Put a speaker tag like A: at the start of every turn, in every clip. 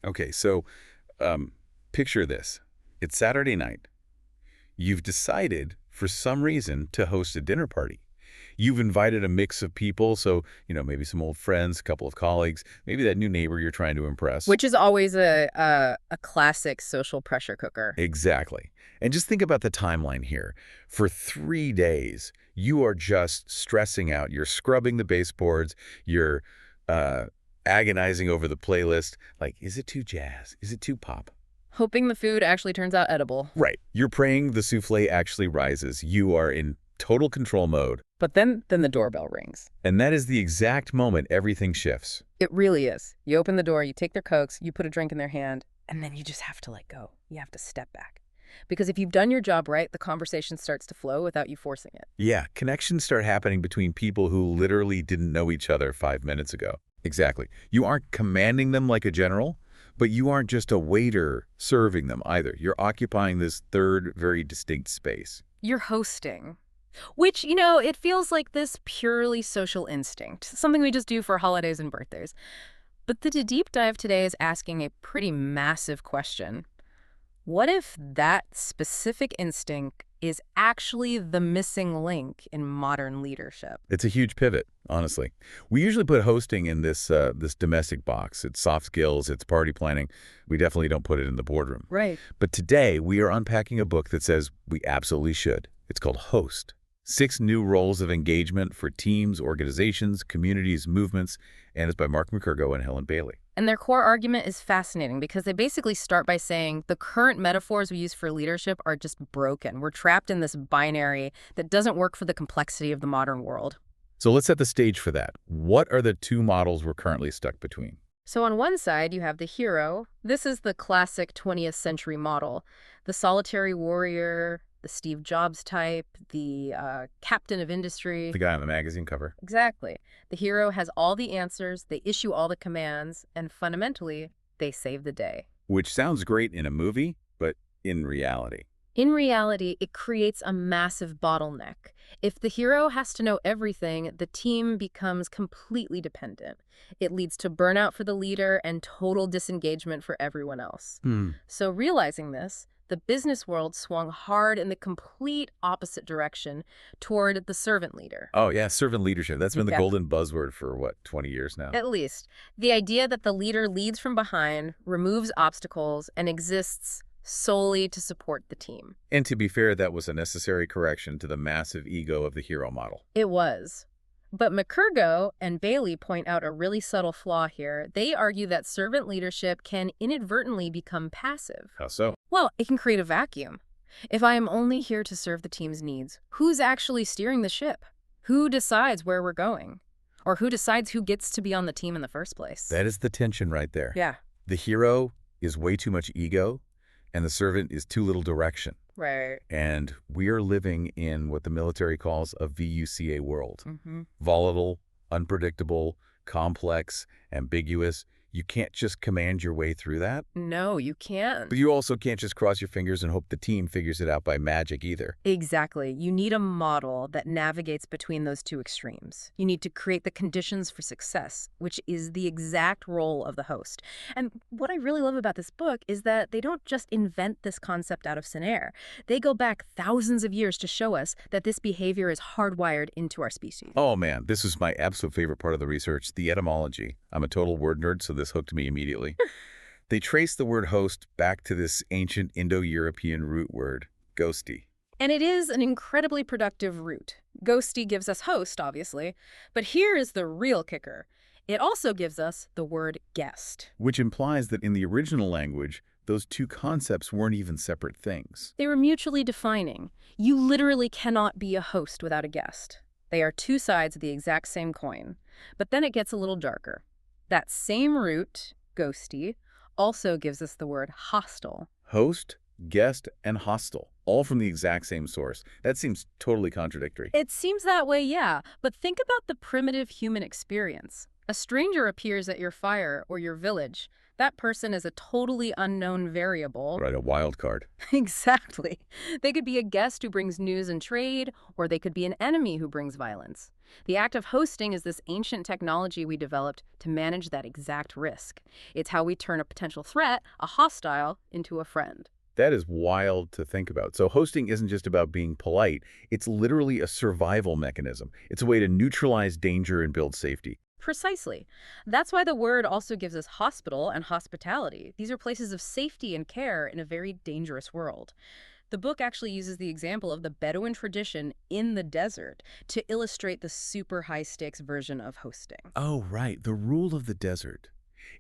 A: Okay, so picture this. It's Saturday night. You've decided, for some reason, to host a dinner party. You've invited a mix of people, so, maybe some old friends, a couple of colleagues, maybe that new neighbor you're trying to impress.
B: Which is always a classic social pressure cooker.
A: Exactly. And just think about the timeline here. For 3 days, you are just stressing out. You're scrubbing the baseboards. You're agonizing over the playlist. Like, is it too jazz? Is it too pop?
B: Hoping the food actually turns out edible.
A: Right. You're praying the souffle actually rises. You are in total control mode.
B: But then the doorbell rings.
A: And that is the exact moment everything shifts.
B: It really is. You open the door, you take their Cokes, you put a drink in their hand, and then you just have to let go. You have to step back. Because if you've done your job right, the conversation starts to flow without you forcing it.
A: Yeah, connections start happening between people who literally didn't know each other 5 minutes ago. Exactly. You aren't commanding them like a general, but you aren't just a waiter serving them either. You're occupying this third, very distinct space.
B: You're hosting. Which, it feels like this purely social instinct, something we just do for holidays and birthdays. But the deep dive today is asking a pretty massive question. What if that specific instinct is actually the missing link in modern leadership?
A: It's a huge pivot, honestly. We usually put hosting in this domestic box. It's soft skills, it's party planning. We definitely don't put it in the boardroom.
B: Right.
A: But today, we are unpacking a book that says we absolutely should. It's called Host. 6 New Roles of Engagement for Teams, Organizations, Communities, Movements, and it's by Mark McKergow and Helen Bailey.
B: And their core argument is fascinating because they basically start by saying the current metaphors we use for leadership are just broken. We're trapped in this binary that doesn't work for the complexity of the modern world.
A: So let's set the stage for that. What are the 2 models we're currently stuck between?
B: So on one side, you have the hero. This is the classic 20th century model. The solitary warrior, the Steve Jobs type, the captain of industry.
A: The guy on the magazine cover.
B: Exactly. The hero has all the answers, they issue all the commands, and fundamentally, they save the day.
A: Which sounds great in a movie, but in reality.
B: In reality, it creates a massive bottleneck. If the hero has to know everything, the team becomes completely dependent. It leads to burnout for the leader and total disengagement for everyone else. So realizing this, the business world swung hard in the complete opposite direction toward the servant leader.
A: Oh, yeah, servant leadership. That's been the
B: Yeah.
A: golden buzzword for, 20 years now?
B: At least. The idea that the leader leads from behind, removes obstacles, and exists solely to support the team.
A: And to be fair, that was a necessary correction to the massive ego of the hero model.
B: It was. But McKergow and Bailey point out a really subtle flaw here. They argue that servant leadership can inadvertently become passive.
A: How so?
B: Well, it can create a vacuum. If I am only here to serve the team's needs, who's actually steering the ship? Who decides where we're going? Or who decides who gets to be on the team in the first place?
A: That is the tension right there.
B: Yeah.
A: The hero is way too much ego, and the servant is too little direction.
B: Right.
A: And we are living in what the military calls a VUCA world. Volatile, unpredictable, complex, ambiguous. You can't just command your way through that.
B: No, you can't.
A: But you also can't just cross your fingers and hope the team figures it out by magic either.
B: Exactly. You need a model that navigates between those two extremes. You need to create the conditions for success, which is the exact role of the host. And what I really love about this book is that they don't just invent this concept out of thin air. They go back thousands of years to show us that this behavior is hardwired into our species.
A: Oh man, this is my absolute favorite part of the research, the etymology. I'm a total word nerd, so this hooked me immediately. They trace the word host back to this ancient Indo-European root word, Ghosti.
B: And it is an incredibly productive root. Ghosti gives us host, obviously, but here is the real kicker. It also gives us the word guest.
A: Which implies that in the original language, those 2 concepts weren't even separate things.
B: They were mutually defining. You literally cannot be a host without a guest. They are 2 sides of the exact same coin. But then it gets a little darker. That same root, Ghosti, also gives us the word hostile.
A: Host, guest, and hostile, all from the exact same source. That seems totally contradictory.
B: It seems that way, yeah. But think about the primitive human experience. A stranger appears at your fire or your village. That person is a totally unknown variable.
A: Right, a wild card.
B: Exactly. They could be a guest who brings news and trade, or they could be an enemy who brings violence. The act of hosting is this ancient technology we developed to manage that exact risk. It's how we turn a potential threat, a hostile, into a friend.
A: That is wild to think about. So hosting isn't just about being polite. It's literally a survival mechanism. It's a way to neutralize danger and build safety.
B: Precisely. That's why the word also gives us hospital and hospitality. These are places of safety and care in a very dangerous world. The book actually uses the example of the Bedouin tradition in the desert to illustrate the super high-stakes version of hosting.
A: Oh, right. The rule of the desert.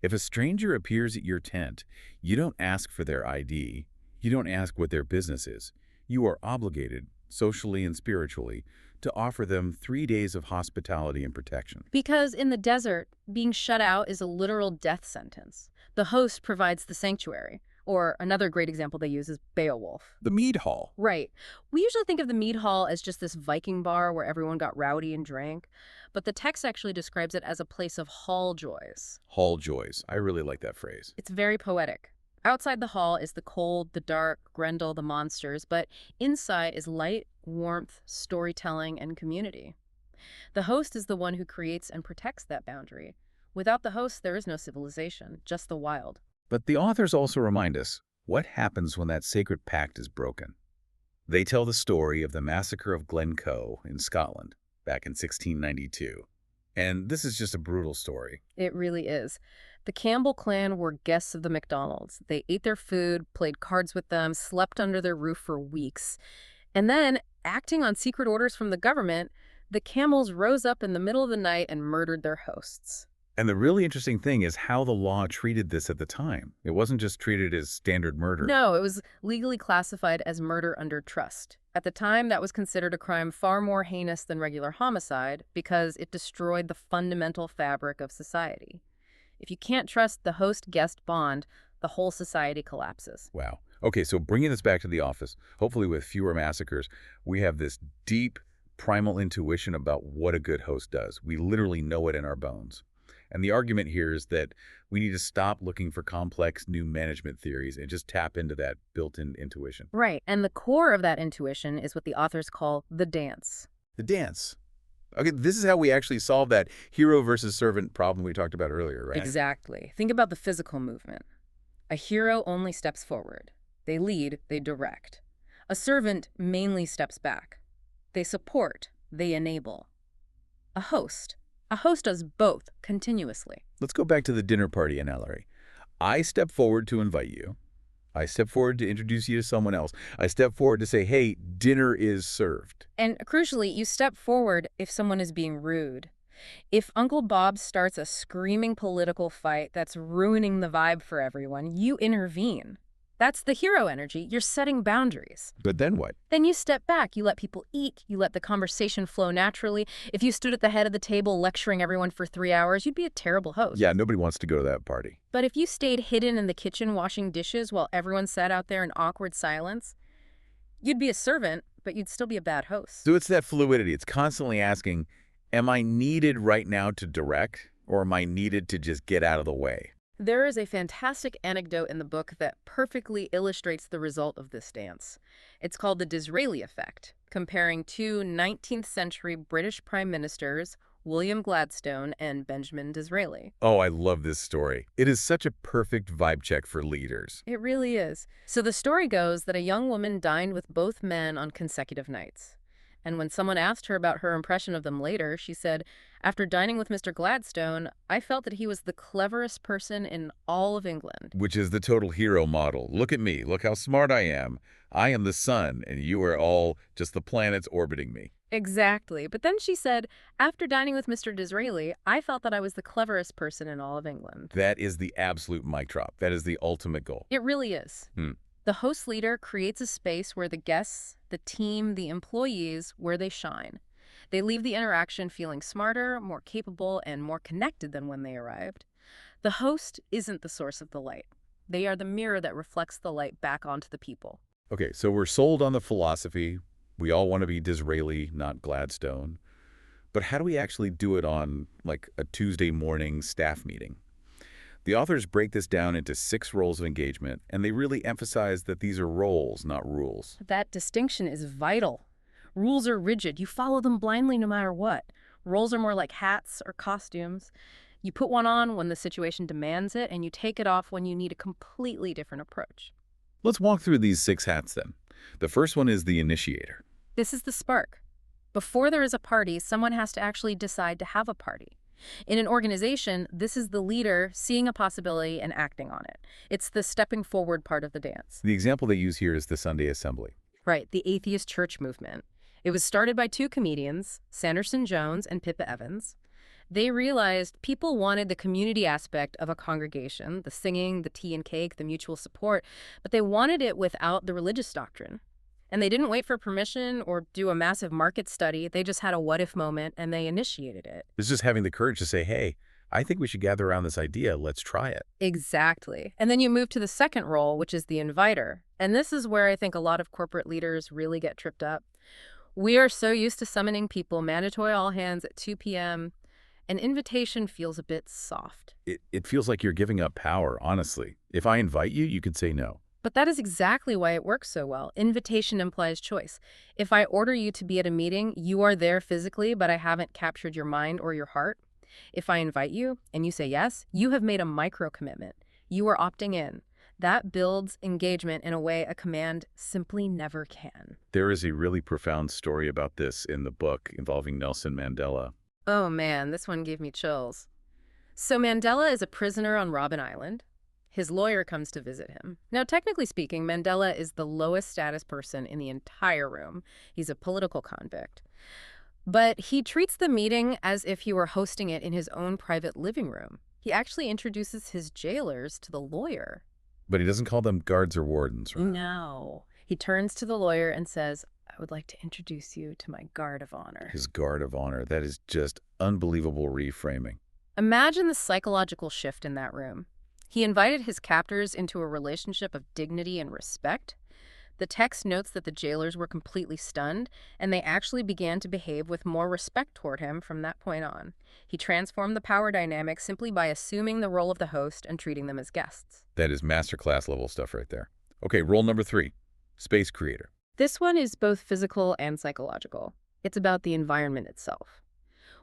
A: If a stranger appears at your tent, you don't ask for their ID. You don't ask what their business is. You are obligated, socially and spiritually, to offer them 3 days of hospitality and protection.
B: Because in the desert, being shut out is a literal death sentence. The host provides the sanctuary. Or another great example they use is Beowulf.
A: The mead hall.
B: Right. We usually think of the mead hall as just this Viking bar where everyone got rowdy and drank, but the text actually describes it as a place of hall joys.
A: Hall joys. I really like that phrase.
B: It's very poetic. Outside the hall is the cold, the dark, Grendel, the monsters, but inside is light, warmth, storytelling, and community. The host is the one who creates and protects that boundary. Without the host, there is no civilization, just the wild.
A: But the authors also remind us what happens when that sacred pact is broken. They tell the story of the Massacre of Glencoe in Scotland back in 1692. And this is just a brutal story.
B: It really is. The Campbell clan were guests of the MacDonalds. They ate their food, played cards with them, slept under their roof for weeks. And then, acting on secret orders from the government, the Campbells rose up in the middle of the night and murdered their hosts.
A: And the really interesting thing is how the law treated this at the time. It wasn't just treated as standard murder.
B: No, it was legally classified as murder under trust. At the time, that was considered a crime far more heinous than regular homicide because it destroyed the fundamental fabric of society. If you can't trust the host-guest bond, the whole society collapses.
A: Wow. Okay, so bringing this back to the office, hopefully with fewer massacres, we have this deep, primal intuition about what a good host does. We literally know it in our bones. And the argument here is that we need to stop looking for complex new management theories and just tap into that built-in intuition.
B: Right, and the core of that intuition is what the authors call the dance.
A: The dance. Okay, this is how we actually solve that hero versus servant problem we talked about earlier, right?
B: Exactly. Think about the physical movement. A hero only steps forward. They lead, they direct. A servant mainly steps back. They support, they enable. A host does both continuously.
A: Let's go back to the dinner party analogy. I step forward to invite you. I step forward to introduce you to someone else. I step forward to say, hey, dinner is served.
B: And crucially, you step forward if someone is being rude. If Uncle Bob starts a screaming political fight that's ruining the vibe for everyone, you intervene. That's the hero energy. You're setting boundaries.
A: But then what?
B: Then you step back. You let people eat. You let the conversation flow naturally. If you stood at the head of the table lecturing everyone for 3 hours, you'd be a terrible host.
A: Yeah, nobody wants to go to that party.
B: But if you stayed hidden in the kitchen washing dishes while everyone sat out there in awkward silence, you'd be a servant, but you'd still be a bad host.
A: So it's that fluidity. It's constantly asking, am I needed right now to direct, or am I needed to just get out of the way?
B: There is a fantastic anecdote in the book that perfectly illustrates the result of this dance. It's called the Disraeli Effect, comparing two 19th century British prime ministers, William Gladstone and Benjamin Disraeli.
A: Oh, I love this story. It is such a perfect vibe check for leaders.
B: It really is. So the story goes that a young woman dined with both men on consecutive nights. And when someone asked her about her impression of them later, she said, after dining with Mr. Gladstone, I felt that he was the cleverest person in all of England.
A: Which is the total hero model. Look at me. Look how smart I am. I am the sun, and you are all just the planets orbiting me.
B: Exactly. But then she said, after dining with Mr. Disraeli, I felt that I was the cleverest person in all of England.
A: That is the absolute mic drop. That is the ultimate goal.
B: It really is. The host leader creates a space where the guests, the team, the employees, where they shine. They leave the interaction feeling smarter, more capable, and more connected than when they arrived. The host isn't the source of the light. They are the mirror that reflects the light back onto the people.
A: Okay, so we're sold on the philosophy. We all want to be Disraeli, not Gladstone. But how do we actually do it on, like, a Tuesday morning staff meeting? The authors break this down into 6 roles of engagement, and they really emphasize that these are roles, not rules.
B: That distinction is vital. Rules are rigid. You follow them blindly no matter what. Roles are more like hats or costumes. You put one on when the situation demands it, and you take it off when you need a completely different approach.
A: Let's walk through these 6 hats then. The first one is the initiator.
B: This is the spark. Before there is a party, someone has to actually decide to have a party. In an organization, this is the leader seeing a possibility and acting on it. It's the stepping forward part of the dance.
A: The example they use here is the Sunday Assembly.
B: Right, the atheist church movement. It was started by 2 comedians, Sanderson Jones and Pippa Evans. They realized people wanted the community aspect of a congregation, the singing, the tea and cake, the mutual support, but they wanted it without the religious doctrine. And they didn't wait for permission or do a massive market study. They just had a what-if moment, and they initiated it.
A: It's just having the courage to say, hey, I think we should gather around this idea. Let's try it.
B: Exactly. And then you move to the second role, which is the inviter. And this is where I think a lot of corporate leaders really get tripped up. We are so used to summoning people, mandatory all hands at 2 p.m., an invitation feels a bit soft.
A: It feels like you're giving up power, honestly. If I invite you, you could say no.
B: But that is exactly why it works so well. Invitation implies choice. If I order you to be at a meeting, you are there physically, but I haven't captured your mind or your heart. If I invite you and you say yes, you have made a micro commitment. You are opting in. That builds engagement in a way a command simply never can.
A: There is a really profound story about this in the book involving Nelson Mandela.
B: Oh man, this one gave me chills. So Mandela is a prisoner on Robben Island. His lawyer comes to visit him. Now, technically speaking, Mandela is the lowest status person in the entire room. He's a political convict. But he treats the meeting as if he were hosting it in his own private living room. He actually introduces his jailers to the lawyer.
A: But he doesn't call them guards or wardens, right?
B: No. He turns to the lawyer and says, I would like to introduce you to my guard of honor.
A: His guard of honor. That is just unbelievable reframing.
B: Imagine the psychological shift in that room. He invited his captors into a relationship of dignity and respect. The text notes that the jailers were completely stunned, and they actually began to behave with more respect toward him from that point on. He transformed the power dynamic simply by assuming the role of the host and treating them as guests.
A: That is masterclass level stuff right there. Okay, role number 3, space creator.
B: This one is both physical and psychological. It's about the environment itself.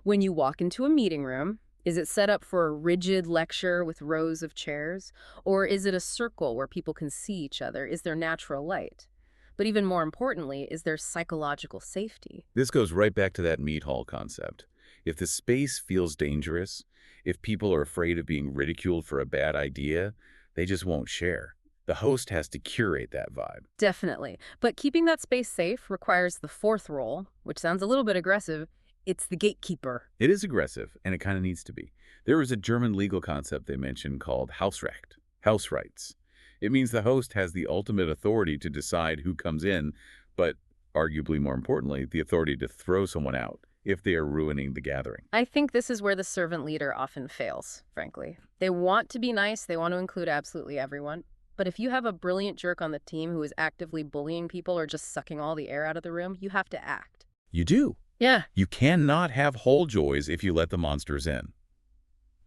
B: When you walk into a meeting room, is it set up for a rigid lecture with rows of chairs? Or is it a circle where people can see each other? Is there natural light? But even more importantly, is there psychological safety?
A: This goes right back to that meat hall concept. If the space feels dangerous, if people are afraid of being ridiculed for a bad idea, they just won't share. The host has to curate that vibe.
B: Definitely. But keeping that space safe requires the fourth role, which sounds a little bit aggressive. It's the gatekeeper.
A: It is aggressive, and it kind of needs to be. There is a German legal concept they mentioned called Hausrecht, house rights. It means the host has the ultimate authority to decide who comes in, but arguably more importantly, the authority to throw someone out if they are ruining the gathering.
B: I think this is where the servant leader often fails, frankly. They want to be nice, they want to include absolutely everyone. But if you have a brilliant jerk on the team who is actively bullying people or just sucking all the air out of the room, you have to act.
A: You do.
B: Yeah.
A: You cannot have whole joys if you let the monsters in.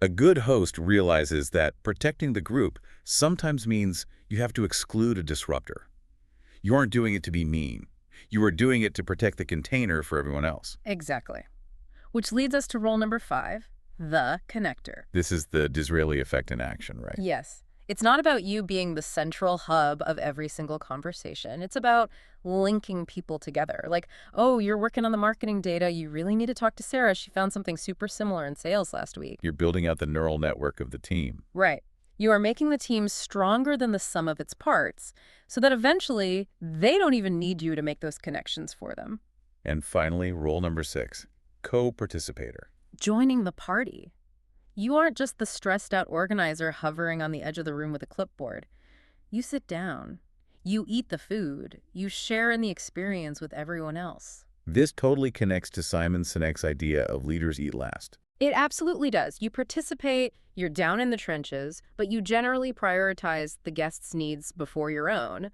A: A good host realizes that protecting the group sometimes means you have to exclude a disruptor. You aren't doing it to be mean. You are doing it to protect the container for everyone else.
B: Exactly. Which leads us to role number 5, the connector.
A: This is the Disraeli Effect in action, right?
B: Yes. It's not about you being the central hub of every single conversation. It's about linking people together. Like, oh, you're working on the marketing data. You really need to talk to Sarah. She found something super similar in sales last week.
A: You're building out the neural network of the team.
B: Right. You are making the team stronger than the sum of its parts so that eventually they don't even need you to make those connections for them.
A: And finally, role number 6, Co-Participator.
B: Joining the party. You aren't just the stressed-out organizer hovering on the edge of the room with a clipboard. You sit down. You eat the food. You share in the experience with everyone else.
A: This totally connects to Simon Sinek's idea of leaders eat last.
B: It absolutely does. You participate, you're down in the trenches, but you generally prioritize the guest's needs before your own.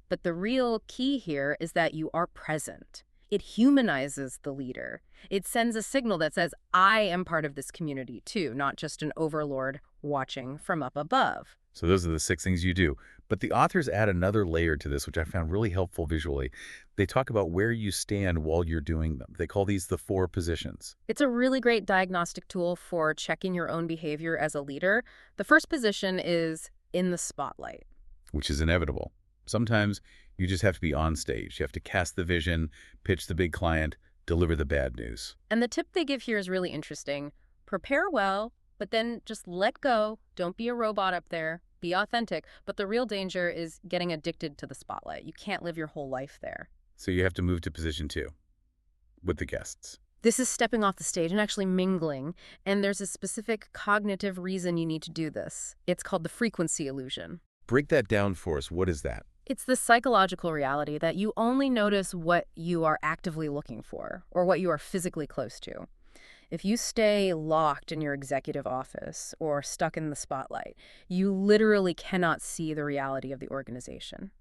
B: But the real key here is that you are present. It humanizes the leader. It sends a signal that says, I am part of this community too, not just an overlord watching from up above.
A: So those are the 6 things you do. But the authors add another layer to this, which I found really helpful visually. They talk about where you stand while you're doing them. They call these the 4 positions.
B: It's a really great diagnostic tool for checking your own behavior as a leader. The first position is in the spotlight.
A: Which is inevitable. Sometimes you just have to be on stage. You have to cast the vision, pitch the big client, deliver the bad news.
B: And the tip they give here is really interesting. Prepare well, but then just let go. Don't be a robot up there. Be authentic. But the real danger is getting addicted to the spotlight. You can't live your whole life there.
A: So you have to move to position 2 with the guests.
B: This is stepping off the stage and actually mingling, and there's a specific cognitive reason you need to do this. It's called the frequency illusion.
A: Break that down for us. What is that?
B: It's the psychological reality that you only notice what you are actively looking for or what you are physically close to. If you stay locked in your executive office or stuck in the spotlight, you literally cannot see the reality of the organization.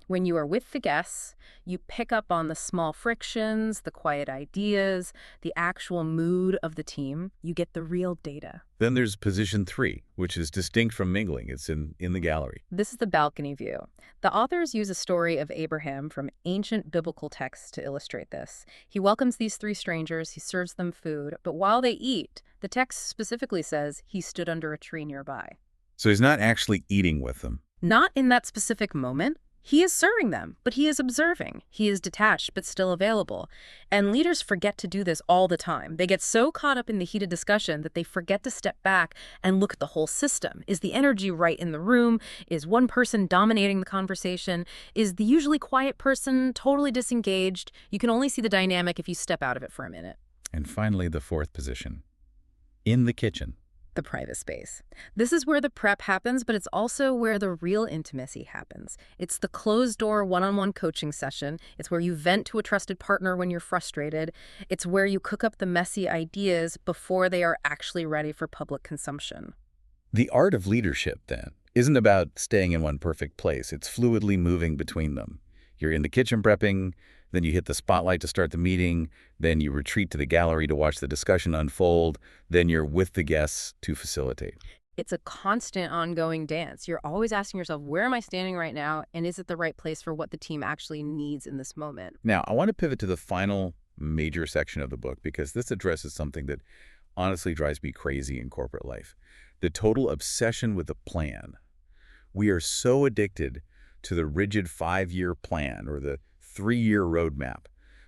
B: When you are with the guests, you pick up on the small frictions, the quiet ideas, the actual mood of the team. You get the real data.
A: Then there's position 3, which is distinct from mingling. It's in the gallery.
B: This is the balcony view. The authors use a story of Abraham from ancient biblical texts to illustrate this. He welcomes these 3 strangers, he serves them food, but while they eat, the text specifically says he stood under a tree nearby.
A: So he's not actually eating with them.
B: Not in that specific moment. He is serving them, but he is observing. He is detached, but still available. And leaders forget to do this all the time. They get so caught up in the heated discussion that they forget to step back and look at the whole system. Is the energy right in the room? Is one person dominating the conversation? Is the usually quiet person totally disengaged? You can only see the dynamic if you step out of it for a minute.
A: And finally, the 4th position, in the kitchen.
B: The private space. This is where the prep happens, but it's also where the real intimacy happens. It's the closed-door one-on-one coaching session. It's where you vent to a trusted partner when you're frustrated. It's where you cook up the messy ideas before they are actually ready for public consumption.
A: The art of leadership, then, isn't about staying in one perfect place. It's fluidly moving between them. You're in the kitchen prepping, then you hit the spotlight to start the meeting, then you retreat to the gallery to watch the discussion unfold, then you're with the guests to facilitate.
B: It's a constant ongoing dance. You're always asking yourself, where am I standing right now, and is it the right place for what the team actually needs in this moment?
A: Now, I want to pivot to the final major section of the book because this addresses something that honestly drives me crazy in corporate life. The total obsession with a plan. We are so addicted to the rigid 5-year plan or the 3-year roadmap.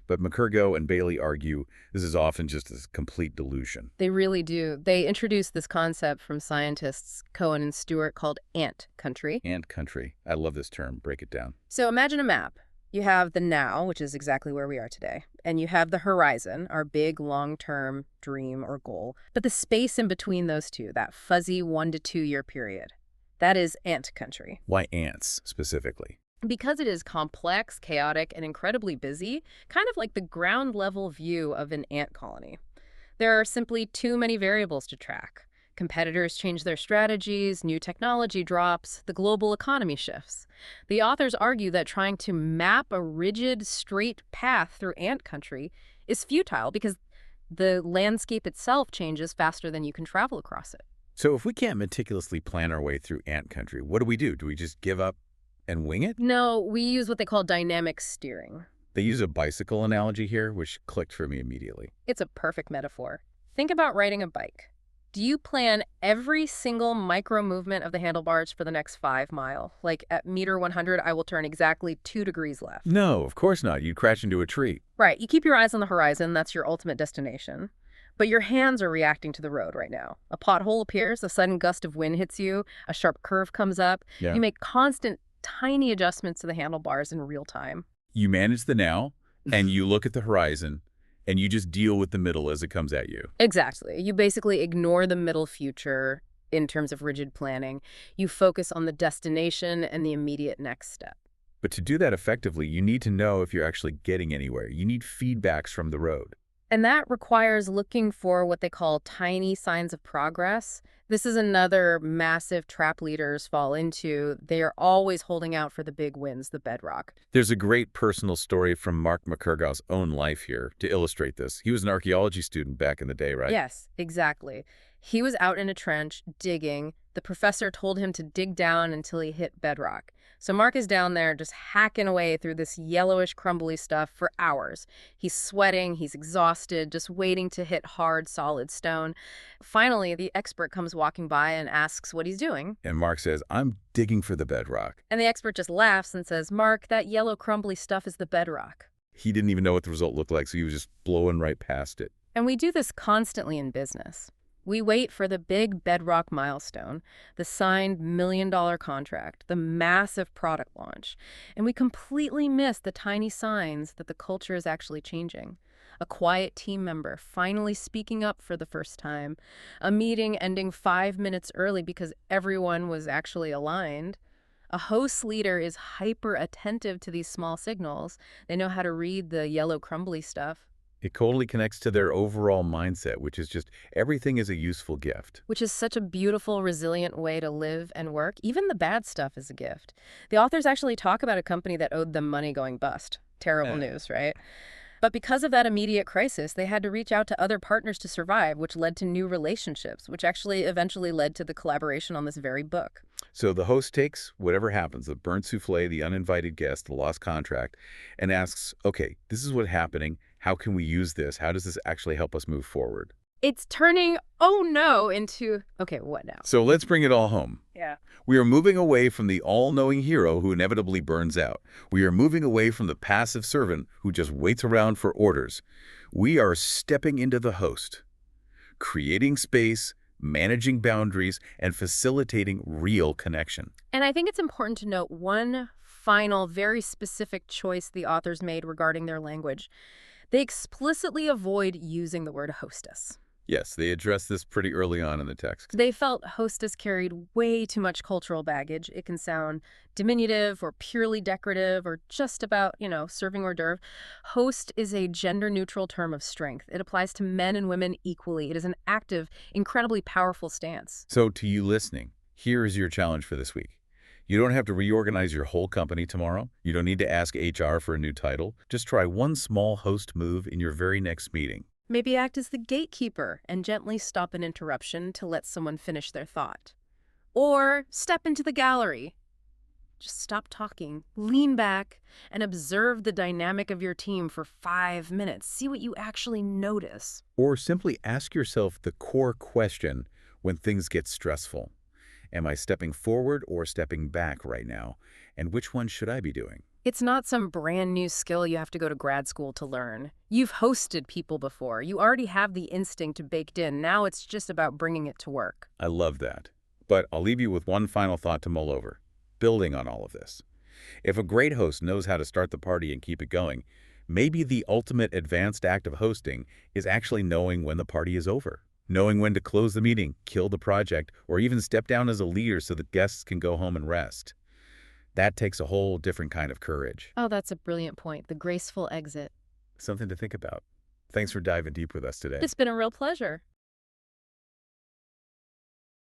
A: But McKergow and Bailey argue this is often just a complete delusion.
B: They really do. They introduced this concept from scientists Cohen and Stewart called ant country.
A: Ant country. I love this term. Break it down.
B: So imagine a map. You have the now, which is exactly where we are today, and you have the horizon, our big long-term dream or goal. But the space in between those two, that fuzzy 1 to 2 year period, that is ant country.
A: Why ants specifically?
B: Because it is complex, chaotic, and incredibly busy, kind of like the ground level view of an ant colony. There are simply too many variables to track. Competitors change their strategies, new technology drops, the global economy shifts. The authors argue that trying to map a rigid, straight path through ant country is futile because the landscape itself changes faster than you can travel across it.
A: So if we can't meticulously plan our way through ant country, what do we do? Do we just give up and wing it?
B: No, we use what they call dynamic steering.
A: They use a bicycle analogy here, which clicked for me immediately.
B: It's a perfect metaphor. Think about riding a bike. Do you plan every single micro movement of the handlebars for the next 5 miles? Like at meter 100, I will turn exactly 2 degrees left.
A: No, of course not. You'd crash into a tree.
B: Right. You keep your eyes on the horizon. That's your ultimate destination. But your hands are reacting to the road right now. A pothole appears, a sudden gust of wind hits you, a sharp curve comes up.
A: Yeah.
B: You make constant, tiny adjustments to the handlebars in real time.
A: You manage the now, and you look at the horizon, and you just deal with the middle as it comes at you.
B: Exactly. You basically ignore the middle future in terms of rigid planning. You focus on the destination and the immediate next step.
A: But to do that effectively, you need to know if you're actually getting anywhere. You need feedbacks from the road.
B: And that requires looking for what they call tiny signs of progress. This is another massive trap leaders fall into. They are always holding out for the big wins, the bedrock.
A: There's a great personal story from Mark McKergow's own life here to illustrate this. He was an archaeology student back in the day, right?
B: Yes, exactly. He was out in a trench, digging, The professor told him to dig down until he hit bedrock. So Mark is down there just hacking away through this yellowish, crumbly stuff for hours. He's sweating, he's exhausted, just waiting to hit hard, solid stone. Finally, the expert comes walking by and asks what he's doing.
A: And Mark says, I'm digging for the bedrock.
B: And the expert just laughs and says, Mark, that yellow, crumbly stuff is the bedrock.
A: He didn't even know what the result looked like, so he was just blowing right past it.
B: And we do this constantly in business. We wait for the big bedrock milestone, the signed $1 million contract, the massive product launch, and we completely miss the tiny signs that the culture is actually changing. A quiet team member finally speaking up for the first time, a meeting ending 5 minutes early because everyone was actually aligned. A host leader is hyper attentive to these small signals. They know how to read the yellow crumbly stuff.
A: It totally connects to their overall mindset, which is just everything is a useful gift.
B: Which is such a beautiful, resilient way to live and work. Even the bad stuff is a gift. The authors actually talk about a company that owed them money going bust. Terrible news, right? But because of that immediate crisis, they had to reach out to other partners to survive, which led to new relationships, which actually eventually led to the collaboration on this very book.
A: So the host takes whatever happens, the burnt souffle, the uninvited guest, the lost contract, and asks, okay, this is what's happening. How can we use this? How does this actually help us move forward?
B: It's turning, oh no, into, okay, what now?
A: So let's bring it all home.
B: Yeah.
A: We are moving away from the all-knowing hero who inevitably burns out. We are moving away from the passive servant who just waits around for orders. We are stepping into the host, creating space, managing boundaries, and facilitating real connection.
B: And I think it's important to note one final, very specific choice the authors made regarding their language. They explicitly avoid using the word hostess.
A: Yes, they address this pretty early on in the text.
B: They felt hostess carried way too much cultural baggage. It can sound diminutive or purely decorative or just about, serving hors d'oeuvre. Host is a gender-neutral term of strength. It applies to men and women equally. It is an active, incredibly powerful stance.
A: So to you listening, here is your challenge for this week. You don't have to reorganize your whole company tomorrow. You don't need to ask HR for a new title. Just try one small host move in your very next meeting.
B: Maybe act as the gatekeeper and gently stop an interruption to let someone finish their thought. Or step into the gallery. Just stop talking, lean back, and observe the dynamic of your team for 5 minutes. See what you actually notice.
A: Or simply ask yourself the core question when things get stressful. Am I stepping forward or stepping back right now? And which one should I be doing?
B: It's not some brand new skill you have to go to grad school to learn. You've hosted people before. You already have the instinct baked in. Now it's just about bringing it to work.
A: I love that. But I'll leave you with one final thought to mull over, building on all of this. If a great host knows how to start the party and keep it going, maybe the ultimate advanced act of hosting is actually knowing when the party is over. Knowing when to close the meeting, kill the project, or even step down as a leader so that guests can go home and rest. That takes a whole different kind of courage.
B: Oh, that's a brilliant point. The graceful exit.
A: Something to think about. Thanks for diving deep with us today.
B: It's been a real pleasure.